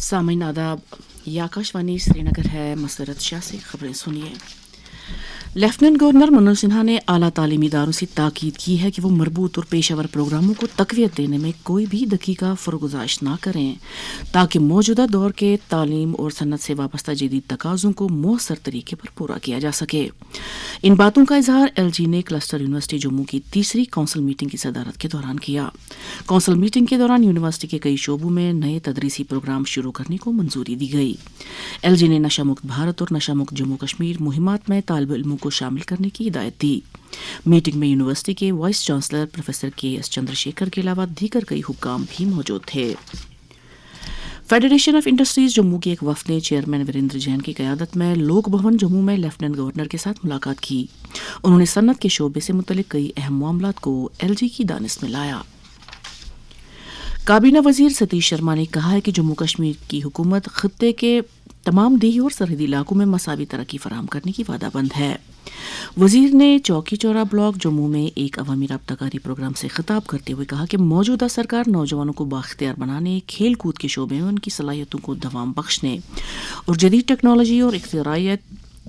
सामीन आदाब, ये आकाशवाणी श्रीनगर है। मसरत शाह से खबरें सुनिए। लेफ्टिनेंट गवर्नर मनोज सिन्हा ने आला तालीमी इदारों से ताकीद की है कि वो मरबूत और पेशेवर प्रोग्रामों को तक़वियत देने में कोई भी दकीका फरगुज़ाश ना करें ताकि मौजूदा दौर के तालीम और सनत से वाबस्ता जदीद तकाज़ों को मौसर तरीके पर पूरा किया जा सके। इन बातों का इजहार LG ने क्लस्टर यूनिवर्सिटी जम्मू की तीसरी कौंसिल मीटिंग की सदारत के दौरान किया। कौंसिल मीटिंग के दौरान यूनिवर्सिटी के कई शोबों में नए तदरीसी प्रोग्राम शुरू करने को मंजूरी दी गई। LG ने नशा मुक्त भारत और नशा मुक्त जम्मू कश्मीर मुहिमात में तालिब इल्मों को शामिल करने की हिदायत दी। मीटिंग में यूनिवर्सिटी के vice chancellor professor KS Chandrashekhar के अलावा दीगर कई हुक्काम भी मौजूद थे। फेडरेशन ऑफ इंडस्ट्रीज जम्मू के एक वफद ने चेयरमैन वीरेंद्र जैन की क़यादत में लोक भवन जम्मू में लेफ्टिनेंट गवर्नर के साथ मुलाकात की। उन्होंने सनत के शोबे से मुतल्लिक कई अहम मामलात को LG की दानिश में लाया। काबीना वजीर सतीश शर्मा ने कहा है कि जम्मू कश्मीर की हुकूमत खित्ते के तमाम देही और सरहदी इलाकों में मसावी तरक्की फराहम करने की वादाबंद है। वजीर ने चौकी चौरा ब्लॉक जम्मू में एक अवामी राब्ताकारी प्रोग्राम से खिताब करते हुए कहा कि मौजूदा सरकार नौजवानों को बाख्तियार बनाने, खेल कूद के शोबे में उनकी सलाहियतों को दवाम बख्शने और जदीद टेक्नोलॉजी और इख्तियारियत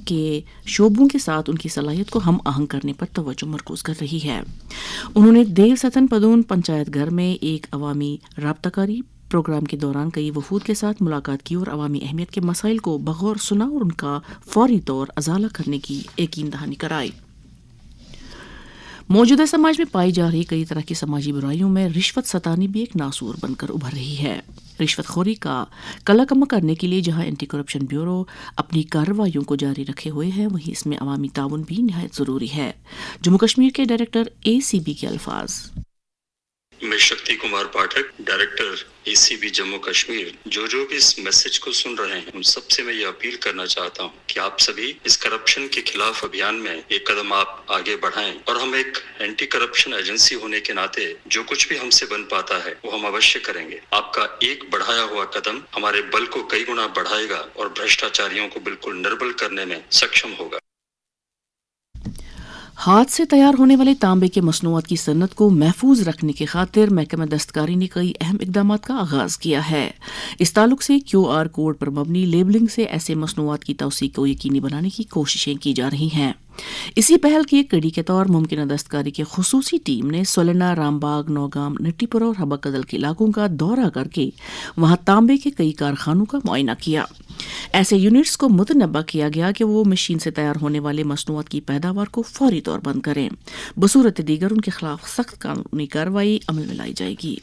के शोबों के साथ उनकी सलाहियत को हम आहंग करने पर तवज्जो मरकूज कर रही है। उन्होंने देव सतन पदून पंचायत घर में एक अवामी राब्ताकारी प्रोग्राम के दौरान कई वफूद के साथ मुलाकात की और अवामी अहमियत के मसाइल को बगौर सुना और उनका फौरी तौर अजाला करने की यकीन दहानी कराई। मौजूदा समाज में पाई जा रही कई तरह की समाजी बुराइयों में रिश्वत सतानी भी एक नासूर बनकर उभर रही है। रिश्वतखोरी का कलाकमा करने के लिए जहां एंटी करप्शन ब्यूरो अपनी कार्रवाइयों को जारी रखे हुए है, वहीं इसमें अवामी ताउन भी निहायत जरूरी है। जम्मू कश्मीर के डायरेक्टर ACB के अल्फाज। मैं शक्ति कुमार पाठक, डायरेक्टर ACB जम्मू कश्मीर, जो भी इस मैसेज को सुन रहे हैं उन सबसे मैं ये अपील करना चाहता हूँ कि आप सभी इस करप्शन के खिलाफ अभियान में एक कदम आप आगे बढ़ाएं और हम एक एंटी करप्शन एजेंसी होने के नाते जो कुछ भी हमसे बन पाता है वो हम अवश्य करेंगे। आपका एक बढ़ाया हुआ कदम हमारे बल को कई गुना बढ़ाएगा और भ्रष्टाचारियों को बिल्कुल निर्बल करने में सक्षम होगा। हाथ से तैयार होने वाले तांबे के मसनूआत की सन्नत को महफूज रखने की खातिर महकमा दस्तकारी ने कई अहम इकदाम का आगाज किया है। इस ताल्लुक से QR कोड पर मबनी लेबलिंग से ऐसे मसनूआत की तौसीक को यकीनी बनाने की कोशिशें की जा रही हैं। इसी पहल की एक कड़ी के तौर मुमकिन दस्तकारी की खुसूसी टीम ने सोलना, रामबाग, नौगाम, नट्टीपुरा और हबा कदल के इलाकों का दौरा करके वहां तांबे के कई कारखानों का मुआयना किया। ऐसे यूनिट्स को मुतनब्बा किया गया कि वो मशीन से तैयार होने वाले मसनूआत की पैदावार को फौरी तौर बंद करें। बसूरत दीगर उनके खिलाफ सख्त कानूनी कार्रवाई अमल में लाई जाएगी।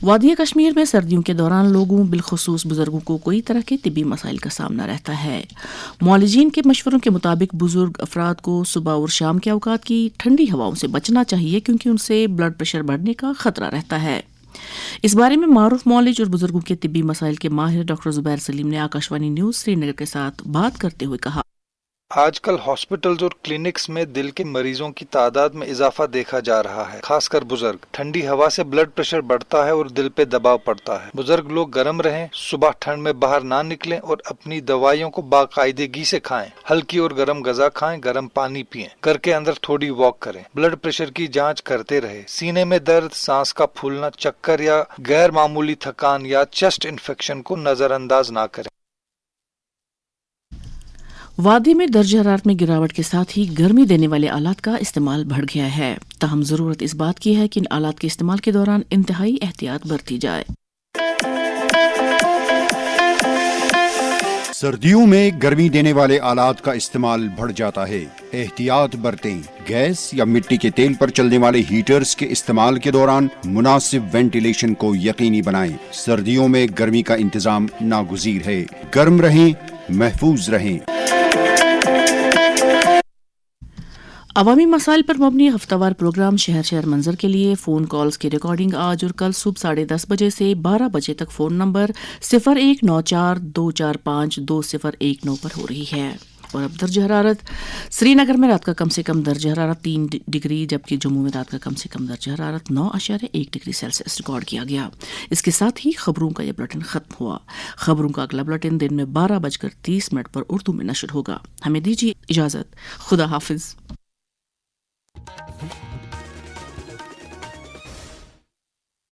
वादिया कश्मीर में सर्दियों के दौरान लोगों बिलखुसूस बुजुर्गों को कई तरह के तिब्बी मसाइल का सामना रहता है। मौलिजीन के मशवरों के मुताबिक बुजुर्ग अफराद को सुबह और शाम के औकात की ठंडी हवाओं से बचना चाहिए क्योंकि उनसे ब्लड प्रेशर बढ़ने का खतरा रहता है। इस बारे में मारूफ मौलिज और बुजुर्गों के तिब्बी मसाइल के माहिर डॉक्टर जुबैर सलीम ने आकाशवाणी न्यूज श्रीनगर के साथ बात करते हुए कहा, आजकल हॉस्पिटल्स और क्लिनिक्स में दिल के मरीजों की तादाद में इजाफा देखा जा रहा है, खासकर बुजुर्ग। ठंडी हवा से ब्लड प्रेशर बढ़ता है और दिल पे दबाव पड़ता है। बुजुर्ग लोग गर्म रहें, सुबह ठंड में बाहर ना निकलें और अपनी दवाइयों को बाकायदगी से खाएं। हल्की और गर्म गजा खाएं, गर्म पानी पिएं, घर के अंदर थोड़ी वॉक करें। ब्लड प्रेशर की जांच करते रहे। सीने में दर्द, सांस का फूलना, चक्कर या गैर मामूली थकान या चेस्ट इन्फेक्शन को नजरअंदाज ना करें। वादी में दर्जा हरारत में गिरावट के साथ ही गर्मी देने वाले आलात का इस्तेमाल बढ़ गया है। ताहम जरूरत इस बात की है कि इन आलात के इस्तेमाल के दौरान इंतहाई एहतियात बरती जाए। सर्दियों में गर्मी देने वाले आलात का इस्तेमाल बढ़ जाता है, एहतियात बरतें। गैस या मिट्टी के तेल पर चलने वाले हीटर्स के इस्तेमाल के दौरान मुनासिब वेंटिलेशन को यकीनी बनाएं। सर्दियों में गर्मी का इंतजाम नागुज़ीर है। गर्म रहें, महफूज रहें। अवामी मसाइल पर मबनी हफ्तावार प्रोग्राम शहर शहर मंजर के लिए फ़ोन कॉल्स की रिकॉर्डिंग आज और कल सुबह 10:30 बजे से 12 बजे तक फ़ोन नंबर 0194-245-2019 पर हो रही है। और अब दर्ज हरारत श्रीनगर में रात का कम से कम दर्ज हरारत 3 डिग्री जबकि जम्मू में रात का कम से कम दर्ज हरारत 9.1 डिग्री सेल्सियस रिकॉर्ड किया गया। इसके साथ ही खबरों का यह बुलेटिन खत्म हुआ। खबरों का अगला बुलेटिन दिन में 12:30 पर उर्दू में नशर होगा। हमें दीजिए इजाजत। खुदा हाफिज।